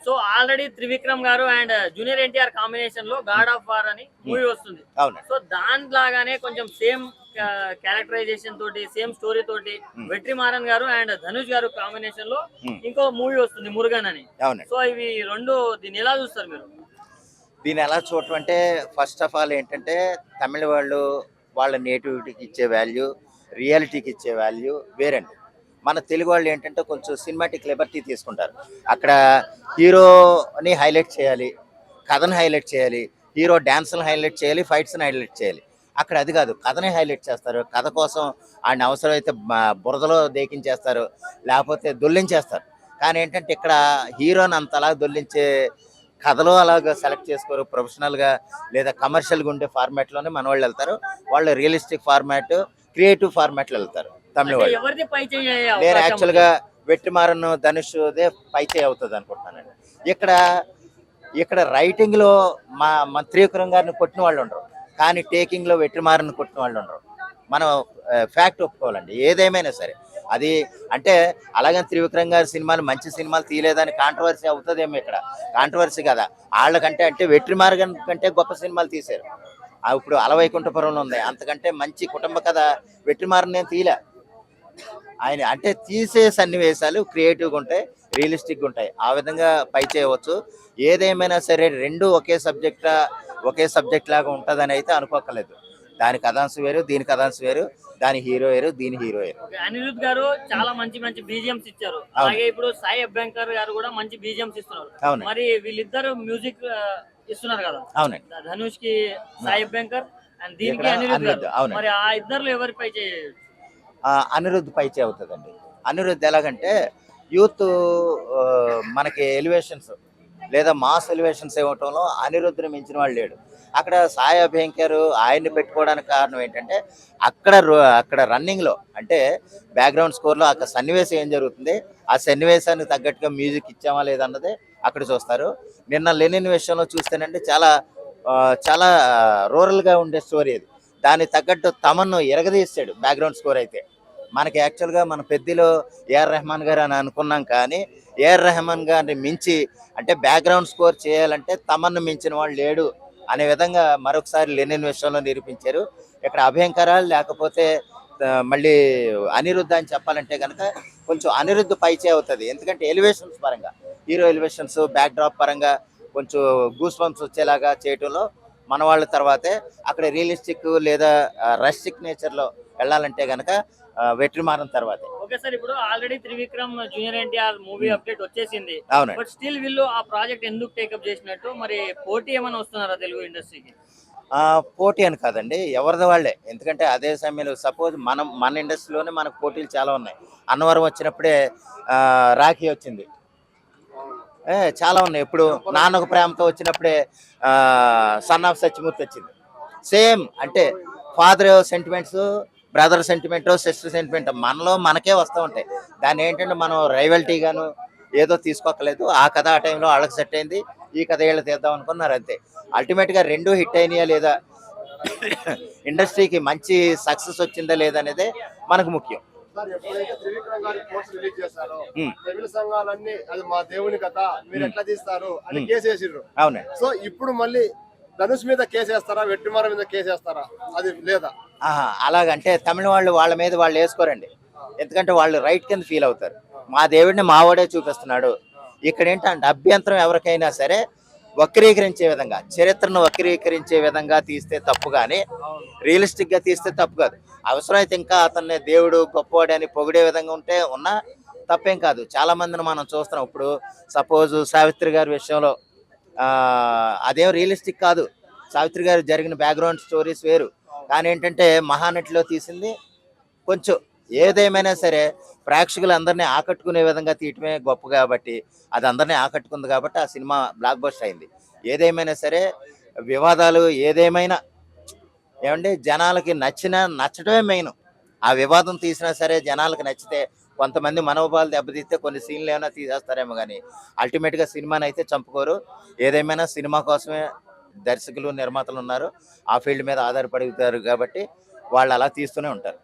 So already Trivikram గారు and junior NTR combination లో God of war అని మూవీ వస్తుంది. అవునండి. సో దానిలాగానే కొంచెం సేమ్ క్యారెక్టరైజేషన్ తోటి సేమ్ స్టోరీ తోటి వెట్రిమారన్ గారు అండ్ ధనుష్ గారు కాంబినేషన్ లో ఇంకో మూవీ వస్తుంది మురుగన్ అని. అవునండి. సో ఇవి రెండు దీన్ని ఎలా చూస్తారు మీరు? దీన్ని ఎలా చూడటం అంటే ఫస్ట్ ఆఫ్ ఆల్ ఏంటంటే తమిళ వాళ్ళు వాళ్ళ నేటివిటీకి ఇచ్చే వాల్యూ, రియాలిటీకి ఇచ్చే వాల్యూ వేరండి. మన తెలుగు వాళ్ళు ఏంటంటే కొంచెం సినిమాటిక్ లిబర్టీ తీసుకుంటారు. అక్కడ హీరోని హైలైట్ చేయాలి, కథను హైలైట్ చేయాలి, హీరో డ్యాన్స్ని హైలైట్ చేయాలి, ఫైట్స్ని హైలైట్ చేయాలి. అక్కడ అది కాదు, కథనే హైలైట్ చేస్తారు. కథ కోసం ఆయన అవసరమైతే బురదలో దేకించేస్తారు, లేకపోతే దొల్లించేస్తారు. కానీ ఏంటంటే ఇక్కడ హీరోని అంతలా దొల్లించే కథలో అలాగ సెలెక్ట్ చేసుకోరు. ప్రొఫెషనల్గా లేదా కమర్షియల్గా ఉండే ఫార్మాట్లోనే మన వాళ్ళు వెళ్తారు. వాళ్ళు రియలిస్టిక్ ఫార్మాట్, క్రియేటివ్ ఫార్మాట్లో వెళ్తారు తమిళ వాళ్ళు. నేను యాక్చువల్గా వెట్రిమారన్ ధనుష్దే పైచే అవుతుంది అనుకుంటున్నానండి. ఇక్కడ రైటింగ్లో మన త్రివిక్రమ్ గారిని కొట్టిన వాళ్ళు ఉండరు, కానీ టేకింగ్లో వెట్రిమారన్ కొట్టిన వాళ్ళు ఉండరు. మనం ఫ్యాక్ట్ ఒప్పుకోవాలండి ఏదేమైనా సరే. అది అంటే అలాగని త్రివిక్రమ్ గారి సినిమాలు మంచి సినిమాలు తీయలేదని కాంట్రవర్సీ అవుతుందేమో. ఇక్కడ కాంట్రవర్సీ కదా వాళ్ళకంటే, అంటే వెట్రిమారన్ కంటే గొప్ప సినిమాలు తీశారు. ఇప్పుడు అలవైకుంఠపురంలో ఉంది, అంతకంటే మంచి కుటుంబ కథ వెట్రిమారన్ నేను తీయలే. ఆయన అంటే తీసే సన్నివేశాలు క్రియేటివ్గా ఉంటాయి, రియలిస్టిక్గా ఉంటాయి. ఆ విధంగా పై చేయవచ్చు. ఏదేమైనా సరే రెండు ఒకే సబ్జెక్ట్ లాగా ఉంటుందని అయితే అనుకోకలేదు. దాని కథాంశం వేరు, దీని కథాంశం వేరు, దాని హీరో వేరు, దీని హీరో వేరు. అనిరుద్ గారు చాలా మంచి బీజిఎంస్ ఇచ్చారు. అలాగే ఇప్పుడు సాయి అభ్యంకర్ గారు కూడా మంచి బీజిఎంస్ ఇస్తున్నారు. మరి వీళ్ళిద్దరు మ్యూజిక్ ఇస్తున్నారు కదా. అవునండి. ధనుష్ కి సాయి అభ్యంకర్ అండ్ దీనికి అనిరుద్ గారు. మరి ఆ ఇద్దరు ఎవరిపై అనిరుద్ పైచే అవుతుందండి. అనిరుద్ ఎలాగంటే యూత్ మనకి ఎలివేషన్స్ లేదా మాస్ ఎలివేషన్స్ ఇవ్వటంలో అనిరుద్ధిని మించిన వాళ్ళు లేడు. అక్కడ సాయి అభ్యంకర్ ఆయన్ని పెట్టుకోవడానికి కారణం ఏంటంటే అక్కడ రన్నింగ్లో అంటే బ్యాక్గ్రౌండ్ స్కోర్లో అక్కడ సన్నివేశం ఏం జరుగుతుంది, ఆ సన్నివేశానికి తగ్గట్టుగా మ్యూజిక్ ఇచ్చామా లేదన్నదే అక్కడ చూస్తారు. నిన్న లెనిన్ విషయంలో చూస్తేనంటే చాలా రూరల్గా ఉండే స్టోరీ అది. దానికి తగ్గట్టు తమన్ను ఎరగదీస్తాడు బ్యాక్గ్రౌండ్ స్కోర్ అయితే. మనకి యాక్చువల్గా మన పెద్దలో ఏఆర్ రెహమాన్ గారు అని అనుకున్నాం, కానీ ఏఆర్ రెహమాన్ గారిని మించి అంటే బ్యాక్గ్రౌండ్ స్కోర్ చేయాలంటే తమన్ను మించిన వాళ్ళు లేడు అనే విధంగా మరొకసారి లెనిన్ విషయంలో నిరూపించారు. ఇక్కడ అభయంకర లేకపోతే మళ్ళీ అనిరుద్ధ అని చెప్పాలంటే కనుక కొంచెం అనిరుద్ధ పైచే అవుతుంది. ఎందుకంటే ఎలివేషన్స్ పరంగా, హీరో ఎలివేషన్స్ బ్యాక్ డ్రాప్ పరంగా కొంచెం గూస్ బంప్స్ వచ్చేలాగా చేయటంలో మన వాళ్ళ తర్వాతే. అక్కడ రియలిస్టిక్ లేదా రస్టిక్ నేచర్లో వెళ్ళాలంటే కనుక వెట్రిమారన్ తర్వాతే. ఓకే సార్, ఇప్పుడు already Trivikram junior NTR movie update వచ్చేసింది. అవును. బట్ స్టిల్ వీళ్ళు ఆ ప్రాజెక్ట్ ఎందుకు టేకప్ చేసినట్టు, మరి పోటీ ఏమైనా వస్తున్నారా తెలుగు ఇండస్ట్రీకి? పోటీ అని కాదండి, ఎవరిది వాళ్ళే. ఎందుకంటే అదే సమయంలో సపోజ్ మన ఇండస్ట్రీలోనే మనకు పోటీలు చాలా ఉన్నాయి. అన్నవరం వచ్చినప్పుడే రాఖీ వచ్చింది, చాలా ఉన్నాయి. ఇప్పుడు నాన్నకు ప్రేమతో వచ్చినప్పుడే సన్ ఆఫ్ సత్యమూర్తి వచ్చింది. సేమ్ అంటే father sentiments, brother sentiment, sister sentiment మనలో మనకే వస్తూ ఉంటాయి. దాన్ని ఏంటంటే మనం రైవల్టీగాను ఏదో తీసుకోకలేదు. ఆ కథ ఆ టైంలో వాళ్ళకి సెట్ అయింది, ఈ కథ వీళ్ళు తీద్దాం అనుకున్నారు అంతే. అల్టిమేట్గా రెండు హిట్ అయినాయా లేదా, ఇండస్ట్రీకి మంచి సక్సెస్ వచ్చిందా లేదా అనేదే మనకు ముఖ్యం. త్రివిక్రమ్ గారి పోస్ట్ రిలీజ్ చేశారు, తమిళ సంఘాలన్నీ అది మా దేవుని కథ మీరు ఎట్లా తీస్తారు అని కేసు వేసిర్రు. అవునండి. సో ఇప్పుడు మళ్ళీ ధనుష్ మీద కేసు వేస్తారా, వెట్రిమారన్ మీద కేసు వేస్తారా, అది లేదా? అలాగంటే తమిళ వాళ్ళు వాళ్ళ మీద వాళ్ళు వేసుకోరండి. ఎందుకంటే వాళ్ళు రైట్ కింద ఫీల్ అవుతారు. మా దేవుడిని మావాడే చూపిస్తున్నాడు. ఇక్కడ ఏంటంటే అభ్యంతరం ఎవరికైనా సరే వక్రీకరించే విధంగా, చరిత్రను వక్రీకరించే విధంగా తీస్తే తప్పు, కానీ రియలిస్టిక్గా తీస్తే తప్పు కాదు. అవసరమైతే ఇంకా అతన్ని దేవుడు గొప్పవాడని పొగిడే విధంగా ఉంటే ఉన్నా తప్పేం కాదు. చాలా మందిని మనం చూస్తున్నాం. ఇప్పుడు సపోజ్ సావిత్రి గారి విషయంలో అదేం రియలిస్టిక్ కాదు. సావిత్రి గారు జరిగిన బ్యాక్గ్రౌండ్ స్టోరీస్ వేరు, కానీ ఏంటంటే మహానటిలో తీసింది కొంచెం. ఏదేమైనా సరే ప్రేక్షకులు అందరినీ ఆకట్టుకునే విధంగా తీయటమే గొప్ప కాబట్టి, అది అందరినీ ఆకట్టుకుంది కాబట్టి ఆ సినిమా బ్లాక్ బస్టర్ అయింది. ఏదేమైనా సరే వివాదాలు ఏదేమైనా ఏమంటే జనాలకి నచ్చడమే మెయిన్. ఆ వివాదం తీసినా సరే జనాలకు నచ్చితే, కొంతమంది మనోభావాలు దెబ్బతీస్తే కొన్ని సీన్లు ఏమైనా తీసేస్తారేమో, కానీ అల్టిమేట్గా సినిమాని అయితే చంపుకోరు. ఏదేమైనా సినిమా కోసమే దర్శకులు నిర్మాతలు ఉన్నారు, ఆ ఫీల్డ్ మీద ఆధారపడుతారు కాబట్టి వాళ్ళు అలా తీస్తూనే ఉంటారు.